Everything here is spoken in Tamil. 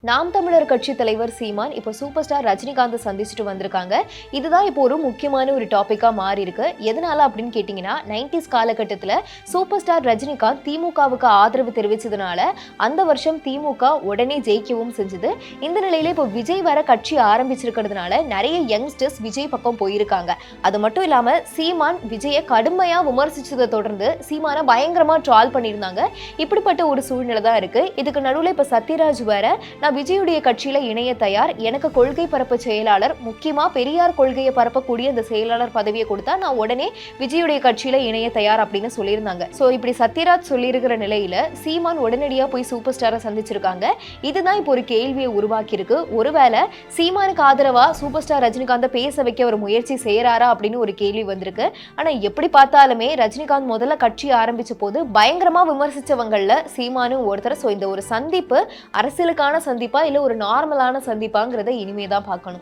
நாம் தமிழர் கட்சி தலைவர் சீமான் இப்போ சூப்பர் ஸ்டார் ரஜினிகாந்த் சந்திச்சுட்டு வந்திருக்காங்க. இதுதான் இப்போ ஒரு முக்கியமான ஒரு டாபிக்கா மாறி இருக்கு. எதனால அப்படின்னு கேட்டீங்கன்னா 90s காலகட்டத்தில் சூப்பர் ஸ்டார் ரஜினிகாந்த் திமுகவுக்கு ஆதரவு தெரிவிச்சதுனால அந்த வருஷம் திமுக உடனே ஜெயிக்கவும் செஞ்சது. இந்த நிலையில இப்போ விஜய் வர கட்சி ஆரம்பிச்சிருக்கிறதுனால நிறைய யங்ஸ்டர்ஸ் விஜய் பக்கம் போயிருக்காங்க. அது மட்டும் இல்லாம சீமான் விஜயை கடுமையா விமர்சிச்சதை தொடர்ந்து சீமானை பயங்கரமா ட்ரால் பண்ணியிருந்தாங்க. இப்படிப்பட்ட ஒரு சூழ்நிலை தான் இருக்கு. இதுக்கு நடுவில் இப்போ சத்யராஜ் வேற விஜயுடைய கட்சியில இணைய தயார், எனக்கு கொள்கை பரப்பு செயலாளர், முக்கியமா பெரியார் கொள்கையை பரப்பக்கூடிய இந்த செயலாளர் பதவியை கொடுத்தா நான் உடனே விஜயுடைய கட்சியில இணைய தயார் அப்படின்னு சொல்லியிருந்தாங்க. சோ இப்படி சத்யராஜ் சொல்லியிருக்கிற நிலையில சீமான் உடனடியா போய் சூப்பர் ஸ்டாரை சந்திச்சிருக்காங்க. இதுதான் இப்போ ஒரு கேள்வியை உருவாக்கி இருக்கு. ஒருவேளை சீமானுக்கு ஆதரவா சூப்பர் ஸ்டார் ரஜினிகாந்த் பேச வைக்க ஒரு முயற்சி செய்யறாரா அப்படின்னு ஒரு கேள்வி வந்திருக்கு. ஆனா எப்படி பார்த்தாலுமே ரஜினிகாந்த் முதல்ல கட்சி ஆரம்பிச்ச போது பயங்கரமா விமர்சிச்சவங்கள்ல சீமானும் ஒருத்தர். சோ இந்த ஒரு சந்திப்பு அரசியலுக்கான சந்திப்பா இல்ல ஒரு நார்மலான சந்திப்பாங்கிறத இனிமே தான் பார்க்கணும்.